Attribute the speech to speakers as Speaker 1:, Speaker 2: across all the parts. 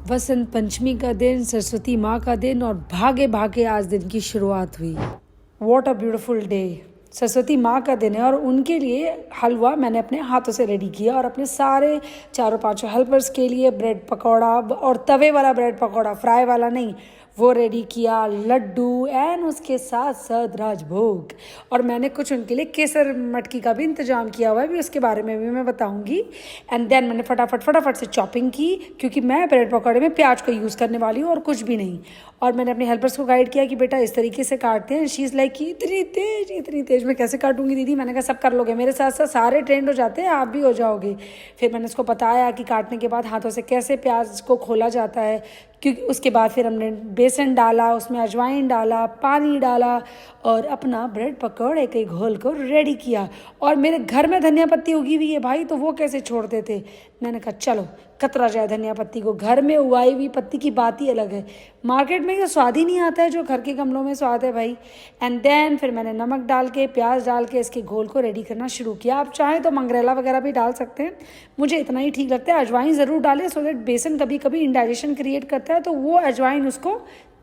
Speaker 1: वसंत पंचमी का दिन, सरस्वती माँ का दिन और भागे भागे आज दिन की शुरुआत हुई। What a beautiful day. Saraswati माँ का दिन है और उनके लिए हलवा मैंने अपने हाथों से रेडी किया और अपने सारे चारों पांचों हेल्पर्स के लिए ब्रेड पकौड़ा, और तवे वाला ब्रेड पकौड़ा, फ्राई वाला नहीं, वो रेडी किया, लड्डू एंड उसके साथ साथ राजभोग। और मैंने कुछ उनके लिए केसर मटकी का भी इंतजाम किया हुआ है, भी उसके बारे में भी मैं बताऊंगी। एंड देन मैंने फटाफट से चॉपिंग की, क्योंकि मैं ब्रेड पकौड़े में प्याज को यूज़ करने वाली हूँ और कुछ भी नहीं। और मैंने अपने हेल्पर्स को गाइड किया कि बेटा इस तरीके से काटते हैं। शी इज़ लाइक कि इतनी तेज मैं कैसे काटूंगी दीदी। मैंने कहा सब कर लोगे, मेरे साथ साथ सारे ट्रेंड हो जाते हैं, आप भी हो जाओगे। फिर मैंने उसको बताया कि काटने के बाद हाथों से कैसे प्याज को खोला जाता है, क्योंकि उसके बाद फिर हमने बेसन डाला, उसमें अजवाइन डाला, पानी डाला और अपना ब्रेड पकौड़े के घोल को रेडी किया। और मेरे घर में धनिया पत्ती उगी हुई है भाई, तो वो कैसे छोड़ते थे। मैंने कहा चलो कतरा जाए धनिया पत्ती को, घर में उगाई हुई पत्ती की बात ही अलग है। मार्केट में ये स्वाद ही नहीं आता है जो घर के गमलों में स्वाद है भाई। एंड देन फिर मैंने नमक डाल के, प्याज डाल के इसके घोल को रेडी करना शुरू किया। आप चाहें तो मंगरेला वगैरह भी डाल सकते हैं, मुझे इतना ही ठीक लगता है। अजवाइन ज़रूर डालें, सो दैट बेसन कभी कभी इंडाइजेशन क्रिएट करता है, तो वो अजवाइन उसको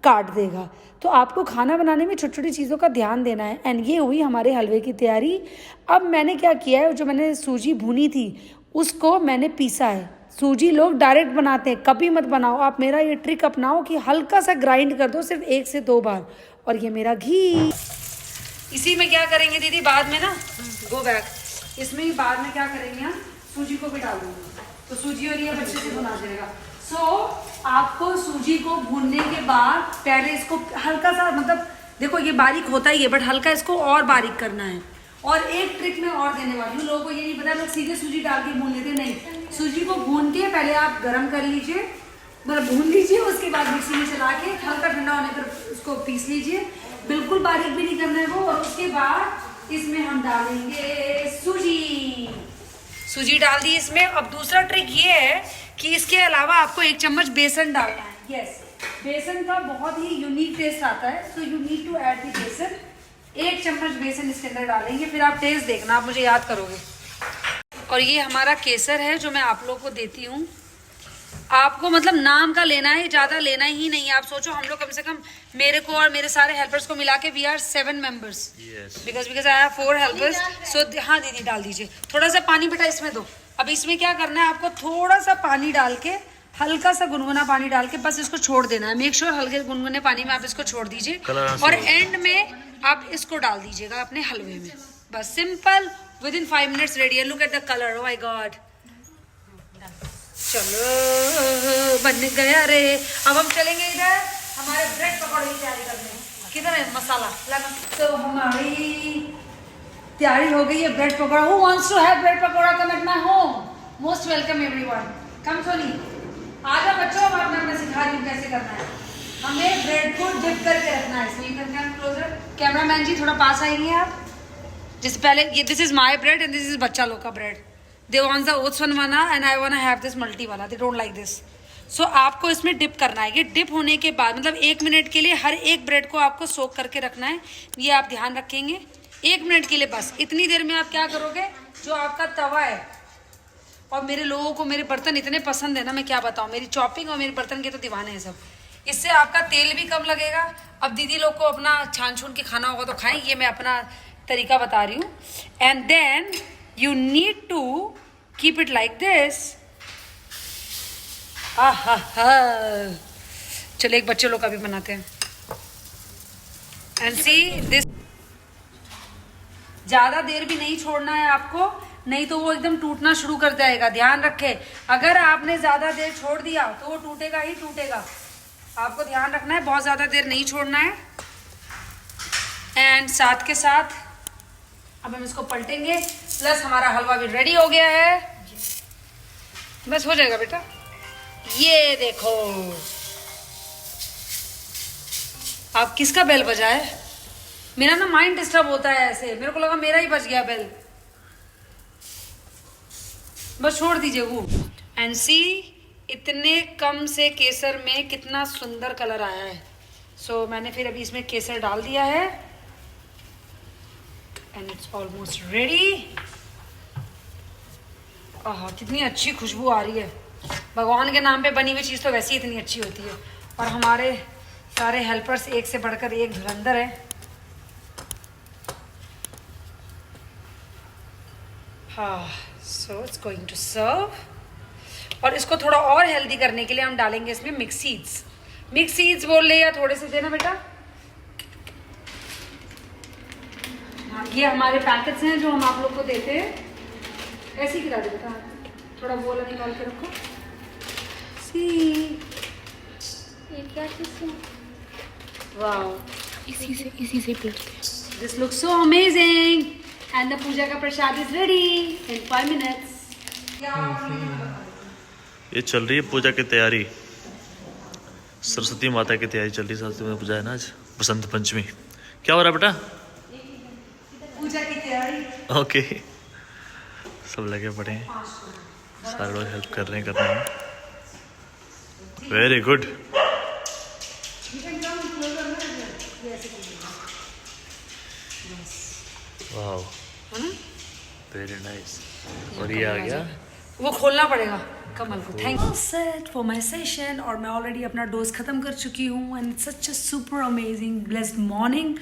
Speaker 1: काट देगा। तो आपको खाना बनाने में छोटी छोटी चीज़ों का ध्यान देना है। एंड ये हुई हमारे हलवे की तैयारी। अब मैंने क्या किया है, जो मैंने सूजी भूनी थी उसको मैंने पीसा है। सूजी लोग डायरेक्ट बनाते हैं, कभी मत बनाओ। आप मेरा ये ट्रिक अपनाओ कि हल्का सा ग्राइंड कर दो, सिर्फ 1 से 2 बार। और ये मेरा घी, इसी में क्या करेंगे दीदी बाद में ना, गो बैक, इसमें ही बाद में क्या करेंगे हम, सूजी को भी डाल दूंगा, तो सूजी और ये अच्छे से भुना जाएगा। आपको सूजी को भूनने के बाद पहले इसको हल्का सा, मतलब देखो ये बारीक होता ही है, बट हल्का इसको और बारीक करना है। और एक ट्रिक मैं और देने वाली हूँ, लोगों को ये नहीं पता, लोग सीधे सूजी डाल के भून लेते, नहीं, सूजी को भून के पहले आप गर्म कर लीजिए, मतलब भून लीजिए, उसके बाद मिक्सी में चला के हल्का ठंडा होने पर उसको पीस लीजिए, बिल्कुल बारीक भी नहीं करना है वो। और उसके बाद इसमें हम डालेंगे सूजी डाल दी इसमें। अब दूसरा ट्रिक ये है कि इसके अलावा आपको 1 चम्मच बेसन डालना है। यस, बेसन का बहुत ही यूनिक टेस्ट आता है, so you need to add the besan. 1 चम्मच बेसन इसके अंदर डालेंगे, फिर आप टेस्ट देखना, आप मुझे याद करोगे। और ये हमारा केसर है जो मैं आप लोगों को देती हूँ। आपको मतलब नाम का लेना है, ज़्यादा लेना ही नहीं है। आप सोचो हम लोग कम से कम, मेरे को और मेरे सारे हेल्पर्स को मिला के we are 7 members, because I have 4 helpers. So हाँ दीदी डाल दीजिए थोड़ा सा पानी, बेटा इसमें दो। अब इसमें क्या करना है, आपको थोड़ा सा पानी डाल के, हल्का सा गुनगुना पानी डाल के बस इसको छोड़ देना है। मेक श्योर हल्के गुनगुने पानी में आप इसको छोड़ दीजिए, और एंड में आप इसको डाल दीजिएगा अपने हलवे में। बस simple, within 5 minutes ready है। Look at the colour, oh my god. चलो बन गया रे। अब हम चलेंगे इधर हमारे ब्रेड पकौड़े की तैयारी करने। किधर है मसाला? तो हमारी तैयारी हो गई है bread pakora. Who wants to have bread pakora, come at my home. Most welcome everyone. Come Soni, आ जाओ बच्चों, मैं सिखा रही हूँ कैसे करना है। हमें ब्रेड को डिप करके रखना है। इसमें करके हम क्लोजर, कैमरामैन जी थोड़ा पास आएंगे आप। जिस पहले ये, this is my bread and this is बच्चा लोग का bread. They want the oats one वाला and I want have this multi वाला, they don't like this. So आपको इसमें डिप करना है। ये डिप होने के बाद मतलब 1 मिनट के लिए हर एक ब्रेड को आपको सोक करके रखना है। ये आप ध्यान रखेंगे 1 मिनट के लिए बस। इतनी देर में आप क्या करोगे, जो आपका तवा है, और मेरे लोगों को मेरे बर्तन इतने पसंद है ना, मैं क्या बताऊँ, मेरी चॉपिंग और मेरे बर्तन के तो दीवाने हैं सब। इससे आपका तेल भी कम लगेगा। अब दीदी लोग को अपना छान छून के खाना होगा तो खाएं, ये मैं अपना तरीका बता रही हूँ। And then you need to keep it like this. चलो एक बच्चे लोग का भी बनाते हैं। And see this, ज्यादा देर भी नहीं छोड़ना है आपको, नहीं तो वो एकदम टूटना शुरू कर जाएगा। ध्यान रखें, अगर आपने ज्यादा देर छोड़ दिया तो वो टूटेगा ही टूटेगा। आपको ध्यान रखना है, बहुत ज्यादा देर नहीं छोड़ना है। एंड साथ के साथ अब हम इसको पलटेंगे, प्लस हमारा हलवा भी रेडी हो गया है। बस हो जाएगा बेटा। ये देखो, आप किसका बेल बजा है? मेरा ना माइंड डिस्टर्ब होता है ऐसे, मेरे को लगा मेरा ही बज गया बेल। बस छोड़ दीजिए वो। एंड सी, इतने कम से केसर में कितना सुंदर कलर आया है। सो मैंने फिर अभी इसमें केसर डाल दिया है एंड इट्स ऑलमोस्ट रेडी। आहा, कितनी अच्छी खुशबू आ रही है। भगवान के नाम पे बनी हुई चीज़ तो वैसे ही इतनी अच्छी होती है। और हमारे सारे हेल्पर्स एक से बढ़कर एक धुरंधर है। हाँ, so it's going to serve. और इसको थोड़ा और हेल्दी करने के लिए हम डालेंगे इसमें मिक्स सीड्स। मिक्स सीड्स बोल ले या थोड़े से देना बेटा। हाँ, ये हमारे पैकेट्स हैं जो हम आप लोग को देते हैं। ऐसे ही गिरा दे बेटा, थोड़ा बोला निकाल के रखो। सी ये क्या चीज़ है? वाओ, इसी से this looks so amazing and the puja का prasad is ready in 5 minutes.
Speaker 2: ये चल रही है पूजा की तैयारी, सरस्वती माता की तैयारी चल रही है। सरस्वती पूजा है ना आज, बसंत पंचमी। क्या हो रहा है बेटा?
Speaker 1: पूजा की तैयारी।
Speaker 2: ओके, सब लगे पड़े हैं, सारे लोग हेल्प कर रहे हैं। Very good. Wow, very nice. और ये आ गया,
Speaker 1: वो खोलना पड़ेगा कमल को। Thank you set for my session. और मैं ऑलरेडी अपना डोज खत्म कर चुकी हूँ and such a super amazing blessed morning.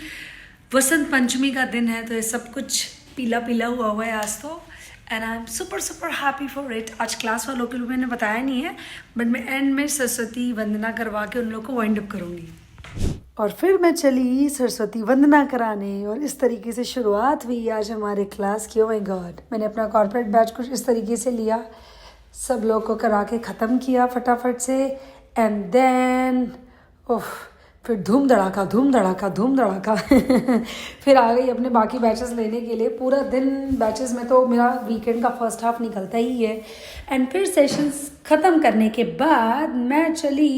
Speaker 1: Vasant Panchami का दिन है तो ये सब कुछ पीला पीला हुआ है आज तो। And I am super happy for it. आज क्लास वालों के लिए मैंने बताया नहीं है, बट मैं एंड में सरस्वती वंदना करवा के उन लोग को वाइंड अप करूँगी। और फिर मैं चली सरस्वती वंदना कराने और इस तरीके से शुरुआत हुई आज हमारे क्लास की। ओह माय गॉड, मैंने अपना कॉर्पोरेट बैच कुछ इस तरीके से लिया, सब लोग को करा के ख़त्म किया फटाफट से। एंड देन फिर धूम धड़ाका फिर आ गई अपने बाकी बैचेस लेने के लिए। पूरा दिन बैचेस में तो मेरा वीकेंड का फर्स्ट हाफ निकलता ही है। एंड फिर सेशंस ख़त्म करने के बाद मैं चली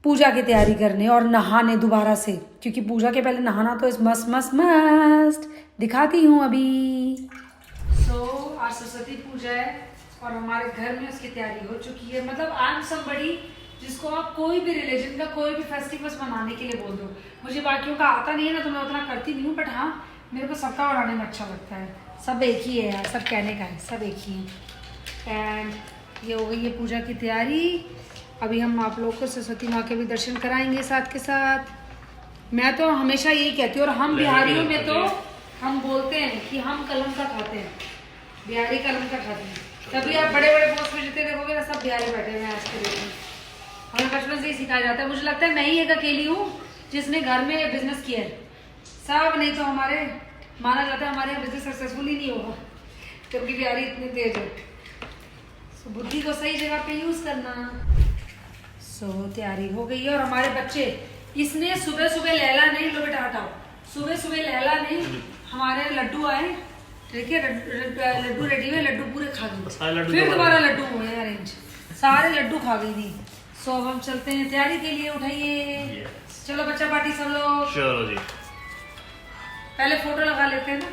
Speaker 1: पूजा की तैयारी करने और नहाने दोबारा से, क्योंकि पूजा के पहले नहाना तो इस मस्त दिखाती हूँ अभी। आज सरस्वती पूजा है और हमारे घर में उसकी तैयारी हो चुकी है। मतलब आई एम समबडी जिसको आप कोई भी रिलीजन का कोई भी फेस्टिवल्स मनाने के लिए बोल दो। मुझे बाकियों का आता नहीं है ना, तो मैं उतना करती नहीं हूँ, बट हाँ मेरे को सबका बनाने में अच्छा लगता है। सब एक ही है यार, सब कहने का है, सब एक ही है। एंड ये हो गई है पूजा की तैयारी। अभी हम आप लोग को सरस्वती माँ के भी दर्शन कराएंगे साथ के साथ। मैं तो हमेशा यही कहती हूँ, और हम बिहारियों में तो हम बोलते हैं कि हम कलम का खाते हैं, बिहारी कलम का खाते हैं। तभी आप बड़े बड़े पोस्ट में जितने देखोगे ना, सब बिहारी बैठे हुए हैं आज के डेट में। हमें बचपन से ही सिखाया जाता है। मुझे लगता है मैं ही एक अकेली हूँ जिसने घर में बिजनेस किया है, सब नहीं तो हमारे माना जाता है हमारे यहाँ बिजनेस सक्सेसफुल ही नहीं होगा, क्योंकि बिहारी इतने तेज है। सो बुद्धि को सही जगह पे यूज करना। सो तैयारी हो गई है। और हमारे बच्चे, इसने सुबह सुबह लैला नहीं, लो बेटा हटाओ, सुबह सुबह लैला नहीं, हमारे लड्डू आए, देखिए लड्डू रेडी हुए, लड्डू पूरे खा गई। फिर दोबारा लड्डू हुए अरेंज, सारे लड्डू खा गई थी। सो अब हम चलते हैं तैयारी के लिए। उठाइए, चलो बच्चा पार्टी सब लोग।
Speaker 2: चलो जी,
Speaker 1: पहले फोटो लगा लेते हैं ना।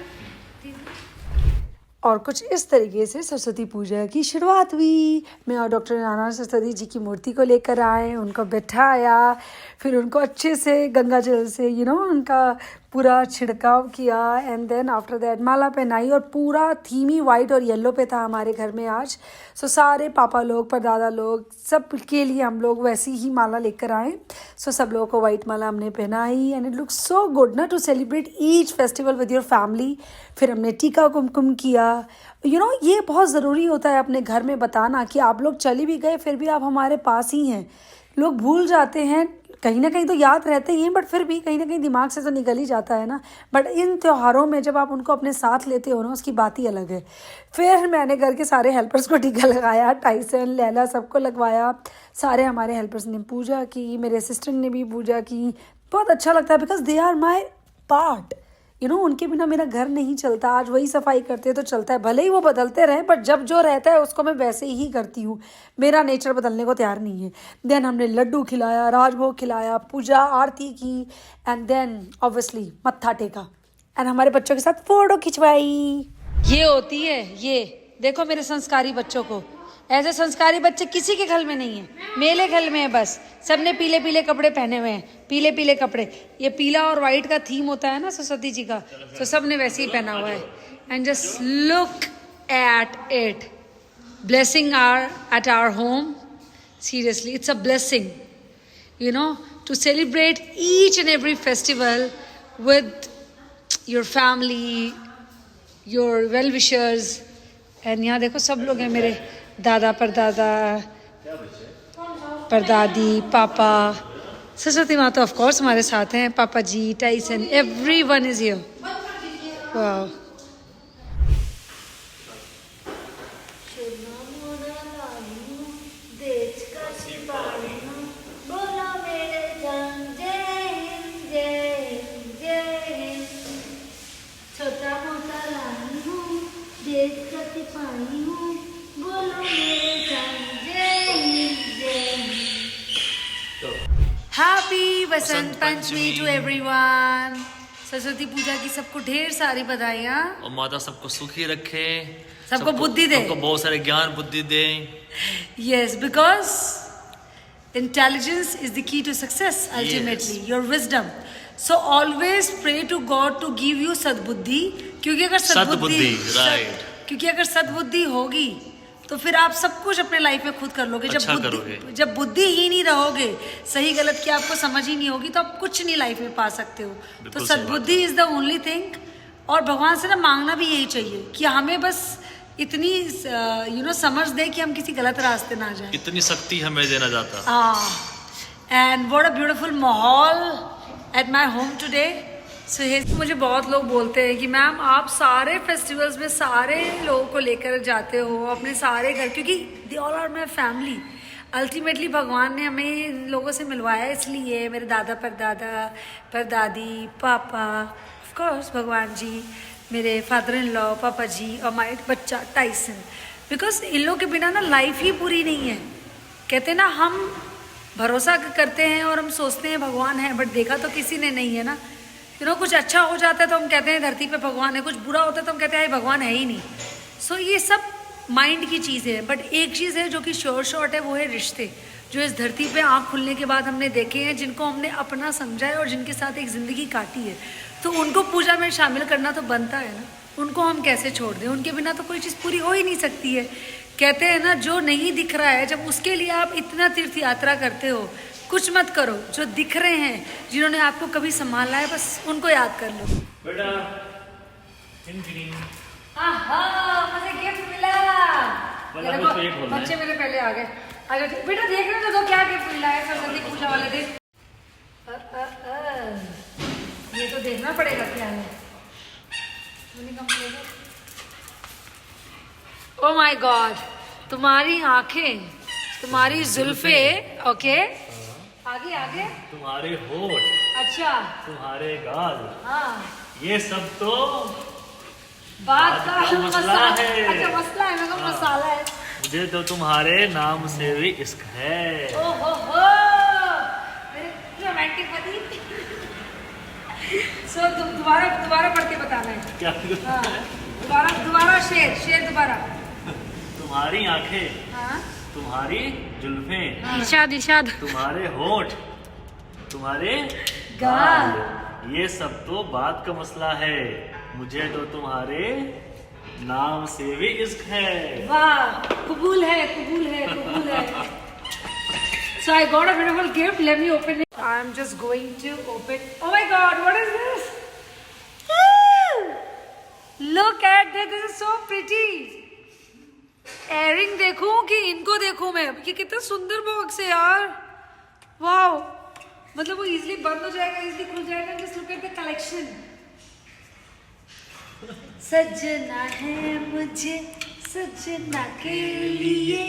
Speaker 1: और कुछ इस तरीके से सरस्वती पूजा की शुरुआत हुई। मैं और डॉक्टर नाना सरस्वती जी की मूर्ति को लेकर आए, उनको बैठाया, फिर उनको अच्छे से गंगा जल से उनका पूरा छिड़काव किया। एंड देन आफ्टर दैट माला पहनाई। और पूरा थीम ही वाइट और येलो पे था हमारे घर में आज। सो सारे पापा लोग, परदादा लोग, सब के लिए हम लोग वैसी ही माला लेकर आए। सो सब लोगों को वाइट माला हमने पहनाई and it looks so good ना to celebrate each festival with your family. फिर हमने टीका कुमकुम किया। ये बहुत ज़रूरी होता है अपने घर में बताना कि आप लोग चले भी गए फिर भी आप हमारे पास ही हैं। लोग भूल जाते हैं, कहीं ना कहीं तो याद रहते ही हैं, बट फिर भी कहीं ना कहीं दिमाग से तो निकल ही जाता है ना। बट इन त्योहारों में जब आप उनको अपने साथ लेते हो ना, उसकी बात ही अलग है। फिर मैंने घर के सारे हेल्पर्स को टीका लगाया, टाइसन, लैला, सबको लगवाया। सारे हमारे हेल्पर्स ने पूजा की, मेरे असिस्टेंट ने भी पूजा की। बहुत अच्छा लगता है because they are my part. उनके बिना मेरा घर नहीं चलता। आज वही सफाई करते तो चलता है, भले ही वो बदलते रहें, बट जब जो रहता है उसको मैं वैसे ही करती हूँ। मेरा नेचर बदलने को तैयार नहीं है। देन हमने लड्डू खिलाया, राजभोग खिलाया, पूजा आरती की एंड देन ऑब्वियसली मत्था टेका एंड हमारे बच्चों के साथ फोटो खिंचवाई। ये होती है, ये देखो मेरे संस्कारी बच्चों को। ऐसे संस्कारी बच्चे किसी के घर में नहीं है, मेरे घर में है बस। सबने पीले पीले कपड़े पहने हुए हैं, पीले पीले कपड़े। ये पीला और वाइट का थीम होता है ना सरस्वती जी का, तो सबने वैसे ही पहना हुआ है। And just look at it, blessing at our home. Seriously, it's a blessing, you know, to celebrate each and every festival with your family, your well-wishers. And यहाँ देखो सब लोग हैं मेरे दादा परदादा परदादी पापा सरस्वती माता ऑफ कोर्स हमारे साथ हैं पापा ji Tyson everyone is here wow happy Basant Panchami to everyone Saraswati Puja की सबको ढेर सारी बधाइयाँ
Speaker 2: और माता सबको सुखी रखे
Speaker 1: सबको बुद्धि दे
Speaker 2: सबको बहुत सारे ज्ञान बुद्धि दे
Speaker 1: yes because intelligence is the key to success ultimately
Speaker 2: Yes.
Speaker 1: your wisdom so always pray to God to give you सद्बुद्धि क्योंकि अगर
Speaker 2: सद्बुद्धि, right.
Speaker 1: क्योंकि अगर सद्बुद्धि होगी तो फिर आप सब कुछ अपने लाइफ में खुद कर लोगे
Speaker 2: अच्छा करोगे।
Speaker 1: जब बुद्धि ही नहीं रहोगे सही गलत की आपको समझ ही नहीं होगी तो आप कुछ नहीं लाइफ में पा सकते हो तो
Speaker 2: बिल्कुल सही
Speaker 1: सद्बुद्धि इज द ओनली थिंग और भगवान से ना मांगना भी यही चाहिए कि हमें बस इतनी समझ दे कि हम किसी गलत रास्ते ना जाए
Speaker 2: इतनी शक्ति हमें देना जाता
Speaker 1: एंड व्हाट अ ब्यूटीफुल माहौल eight my home today so मुझे बहुत लोग बोलते हैं कि मैम आप सारे फेस्टिवल्स में सारे लोगों को लेकर जाते हो अपने सारे घर क्योंकि they all are my family ultimately भगवान ने हमें इन लोगों से मिलवाया इसलिए मेरे दादा परदादा परदादी पापा ऑफ कोर्स भगवान जी मेरे फादर इन लॉ पापा जी और माई बच्चा टाइसन बिकॉज इन लोगों के बिना ना लाइफ ही पूरी नहीं है कहते ना हम भरोसा करते हैं और हम सोचते हैं भगवान है बट देखा तो किसी ने नहीं है ना कुछ अच्छा हो जाता है तो हम कहते हैं धरती पे भगवान है कुछ बुरा होता है तो हम कहते हैं भगवान है ही नहीं सो ये सब माइंड की चीज़ है बट एक चीज़ है जो कि श्योर शॉर्ट है वो है रिश्ते जो इस धरती पे आँख खुलने के बाद हमने देखे हैं जिनको हमने अपना समझा है और जिनके साथ एक ज़िंदगी काटी है तो उनको पूजा में शामिल करना तो बनता है ना उनको हम कैसे छोड़ दें उनके बिना तो कोई चीज़ पूरी हो ही नहीं सकती है कहते हैं ना जो नहीं दिख रहा है जब उसके लिए आप इतना तीर्थ यात्रा करते हो कुछ मत करो जो दिख रहे हैं जिन्होंने आपको कभी संभाला है बस उनको याद कर लो
Speaker 2: बेटा
Speaker 1: मुझे गिफ्ट मिला बच्चे मेरे पहले आ गए बेटा देख रहे हो क्या गिफ्ट मिला है सरस्वती पूजा वाले दिन ये तो देखना पड़ेगा क्या है ओ माय गॉड तुम्हारी आंखें तुम्हारी जुल्फे ओके आगे आगे
Speaker 2: तुम्हारे होठ
Speaker 1: अच्छा
Speaker 2: तुम्हारे गाल
Speaker 1: हाँ
Speaker 2: ये सब तो
Speaker 1: बात का
Speaker 2: मसला है
Speaker 1: अच्छा मसला है मगर मसाला है
Speaker 2: मुझे तो तुम्हारे नाम से भी इश्क है
Speaker 1: ओहो मेरे रोमांटिक पति सो दोबारा पढ़ के बताना है
Speaker 2: क्या
Speaker 1: दोबारा शेर दोबारा
Speaker 2: तुम्हारी आंखें
Speaker 1: हाँ
Speaker 2: तुम्हारी जुल्फें
Speaker 1: इरशाद
Speaker 2: तुम्हारे होठ तुम्हारे
Speaker 1: गाल
Speaker 2: ये सब तो बात का मसला है मुझे तो तुम्हारे नाम से भी इश्क है
Speaker 1: वाह कबूल है So I got a beautiful gift. Let me open it. I'm just going to open. Oh my God! What is this? Look at this. This is so pretty. Earring देखूं कि इनको देखूं मैं ये कितना सुंदर बॉक्स है यार वाओ मतलब वो इजीली बंद हो जाएगा इजीली खुल जाएगा just look at the collection सजना है मुझे सजना के लिए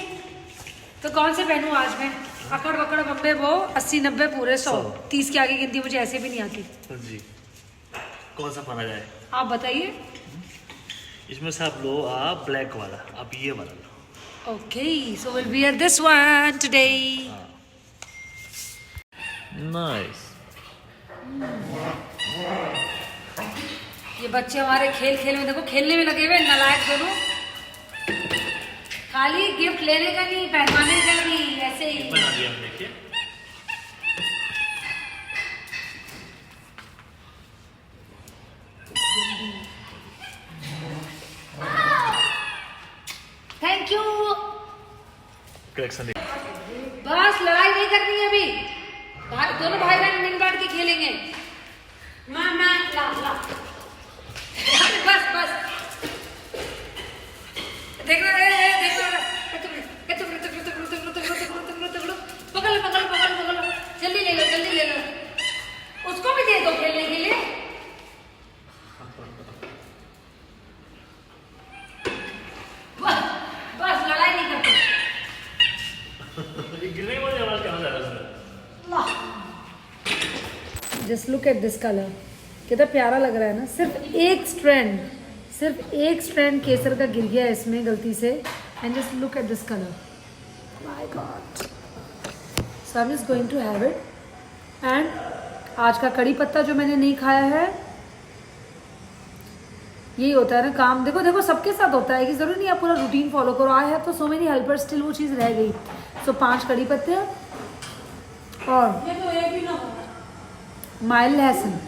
Speaker 1: तो कौन से पहनूं आज मैं अकड़ बकड़ बम्बे वो 80-90 पूरे 100 30 के आगे गिनती मुझे ऐसे भी नहीं आती
Speaker 2: जी कौन सा पहना जाए
Speaker 1: आप बताइए
Speaker 2: इसमें से आप लो आप ब्लैक वाला आप ये वाला लो
Speaker 1: okay so will wear this one today
Speaker 2: nice
Speaker 1: ये बच्चे हमारे खेल में देखो खेलने में लगे हुए नालायक दोनों खाली गिफ्ट लेने का नहीं पहनवाने का नहीं ऐसे ही
Speaker 2: बना दिया हमने क्या
Speaker 1: थैंक यू
Speaker 2: फिर एक्शन दिखा।
Speaker 1: बस लड़ाई नहीं करनी है अभी, दोनों भाई बहन मिल बांट के खेलेंगे। मामा ला ला बस बस देखो पकड़ पकड़ पकड़ पकड़ जल्दी ले लो उसको भी दे दो खेलने के लिए। बस लड़ाई नहीं करते।
Speaker 2: गिरने वाली आवाज कहाँ जा रहा है?
Speaker 1: Just look at this colour, कितना प्यारा लग रहा है ना। सिर्फ एक स्ट्रैंड केसर का गिर गया इसमें गलती से। And just look at this colour, my god. So I am just going to have it. And आज का कड़ी पत्ता जो मैंने नहीं खाया है, यही होता है ना काम। देखो देखो सबके साथ होता है कि जरूरी नहीं आप पूरा रूटीन फॉलो करो। आई हैव तो सो मेनी हेल्पर, स्टिल वो चीज़ रह गई। सो 5 कड़ी पत्ते और माइल्ड लहसुन।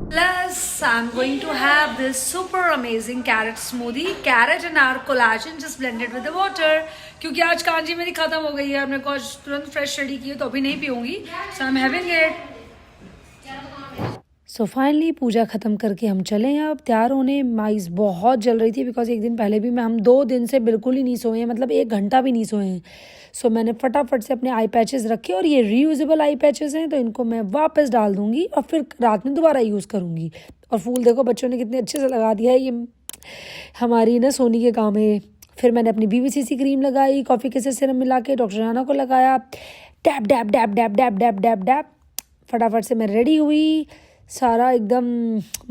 Speaker 1: Plus, I'm going to have this super amazing carrot smoothie. Carrot and our collagen just blended with the water. क्योंकि आज कांजी मेरी खत्म हो गई है, मेरे को आज तुरंत फ्रेश रेडी की है तो अभी नहीं पीऊंगी। So I'm having it. So finally puja ख़त्म करके हम चले हैं अब तैयार होने। माइस बहुत जल रही थी बिकॉज एक दिन पहले भी हम 2 दिन से बिल्कुल ही नहीं सोए हैं, मतलब 1 घंटा भी नहीं सोए हैं। सो मैंने फटाफट से अपने आई पैचेस रखे और ये रीयूजेबल आई पैचेस हैं तो इनको मैं वापस डाल दूंगी और फिर रात में दोबारा यूज़ करूंगी। और फूल देखो बच्चों ने कितने अच्छे से लगा दिया है, ये हमारी ना सोनी के काम है। फिर मैंने अपनी BVCC क्रीम लगाई, कॉफ़ी के सिरम मिला के डॉक्टर राना को लगाया। डैप डैप डैप डैप डैप डैप डैप डैप फटाफट से मैं रेडी हुई। सारा एकदम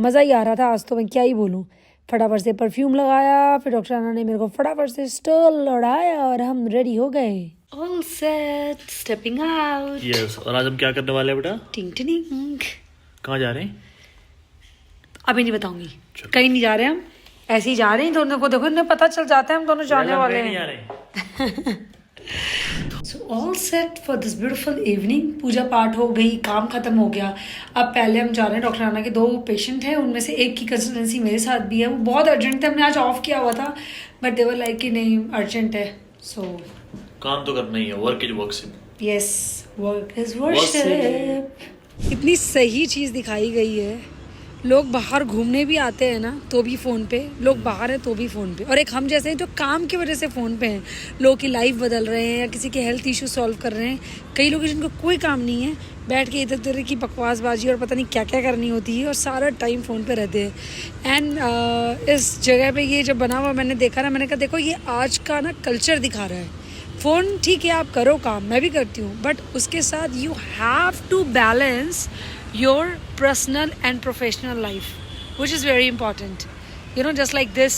Speaker 1: मज़ा ही आ रहा था आज तो, मैं क्या ही बोलूँ। फटाफट से परफ्यूम लगाया, फिर डॉक्टर राना ने मेरे को फटाफट से स्टोल लौटाया और हम रेडी हो गए। All set, stepping out.
Speaker 2: Yes, और आज हम क्या करने वाले हैं बेटा?
Speaker 1: टिंग टिंग।
Speaker 2: कहाँ जा रहे हैं?
Speaker 1: अभी नहीं बताऊंगी, कहीं नहीं जा रहे हम, ऐसे ही जा रहे हैं। दोनों को देखो इन्हें पता चल जाता है हम दोनों जाने वाले हैं। So all set for this beautiful evening. Puja पाठ हो गई, काम खत्म हो गया। अब पहले हम जा रहे हैं, डॉक्टर राना के 2 पेशेंट हैं, उनमें से एक की कंसल्टेंसी मेरे साथ भी है। वो बहुत अर्जेंट थे, हमने आज ऑफ किया हुआ था बट दे वर लाइक कि नहीं अर्जेंट है। सो
Speaker 2: काम तो करना ही है, work is worship.
Speaker 1: Yes, work is worship. इतनी सही चीज़ दिखाई गई है। लोग बाहर घूमने भी आते हैं ना तो भी फ़ोन पे, लोग बाहर हैं तो भी फ़ोन पे, और एक हम जैसे हैं जो काम की वजह से फ़ोन पे हैं। लोगों की लाइफ बदल रहे हैं या किसी के हेल्थ इशू सॉल्व कर रहे हैं। कई लोग जिनको कोई काम नहीं है, बैठ के इधर उधर की बकवासबाजी और पता नहीं क्या क्या करनी होती है और सारा टाइम फ़ोन पे रहते हैं। एंड इस जगह पे ये जब बना हुआ मैंने देखा ना, मैंने कहा देखो ये आज का ना कल्चर दिखा रहा है। फ़ोन ठीक है आप करो काम, मैं भी करती हूँ, बट उसके साथ you have to balance your personal and professional life, which is very important, you know, just like this.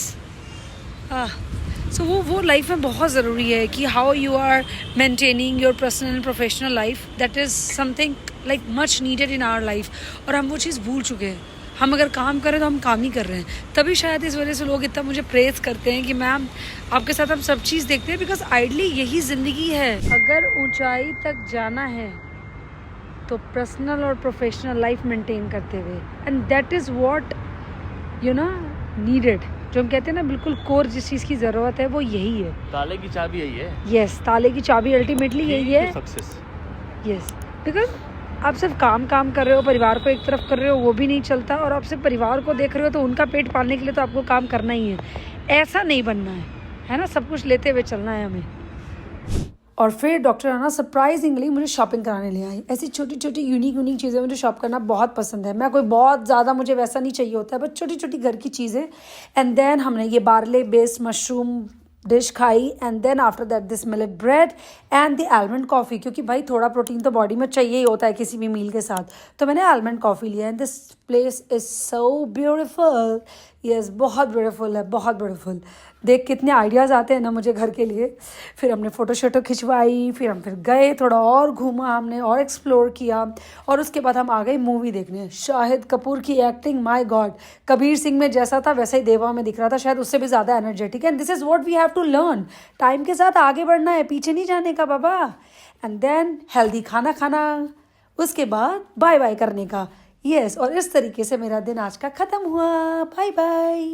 Speaker 1: So वो लाइफ में बहुत ज़रूरी है कि how you are maintaining your personal and professional life. That is something like much needed in our life. और हम वो चीज़ भूल चुके हैं। हम अगर काम करें तो हम काम ही कर रहे हैं, तभी शायद इस वजह से लोग इतना मुझे प्रेज करते हैं कि मैम आपके साथ हम सब चीज़ देखते हैं, बिकॉज आइडली यही ज़िंदगी है। अगर ऊंचाई तक जाना है तो पर्सनल और प्रोफेशनल लाइफ मेंटेन करते हुए, and that is what you know needed. जो हम कहते हैं ना बिल्कुल कोर जिस चीज़ की ज़रूरत है वो यही है।
Speaker 2: ताले की चाबी यही है।
Speaker 1: यस, ताले की चाबी अल्टीमेटली यही है,
Speaker 2: सक्सेस।
Speaker 1: यस, बिकॉज आप सिर्फ काम कर रहे हो, परिवार को एक तरफ कर रहे हो, वो भी नहीं चलता, और आप सिर्फ परिवार को देख रहे हो तो उनका पेट पालने के लिए तो आपको काम करना ही है। ऐसा नहीं बनना है ना, सब कुछ लेते हुए चलना है हमें। और फिर डॉक्टर राना सरप्राइजिंगली मुझे शॉपिंग कराने ले आई। ऐसी छोटी छोटी यूनिक चीज़ें मुझे शॉप करना बहुत पसंद है। मैं कोई बहुत ज़्यादा मुझे वैसा नहीं चाहिए होता है, बस छोटी छोटी घर की चीज़ें। एंड देन हमने ये बार्ले बेस्ड मशरूम डिश खाई, and then after that this millet bread and the almond coffee, क्योंकि भाई थोड़ा प्रोटीन तो बॉडी में चाहिए ही होता है किसी भी मील के साथ। तो मैंने आलमंड कॉफ़ी लिया। And this place is so beautiful. Yes, बहुत ब्यूटीफुल है, बहुत ब्यूटीफुल। देख कितने आइडियाज़ आते हैं ना मुझे घर के लिए। फिर हमने फ़ोटो शोटो खिंचवाई, फिर हम गए, थोड़ा और घूमा हमने और एक्सप्लोर किया, और उसके बाद हम आ गए मूवी देखने। शाहिद कपूर की acting, my God, Kabir Singh में जैसा था वैसा ही देवा में दिख रहा था, शायद उससे भी ज़्यादा energetic. And this is what we have to learn. Time के साथ आगे बढ़ना है, पीछे नहीं जाने का बाबा। एंड देन हेल्दी खाना खाना, उसके बाद बाय बाय करने का। यस, और इस तरीके से मेरा दिन आज का ख़त्म हुआ। Bye bye.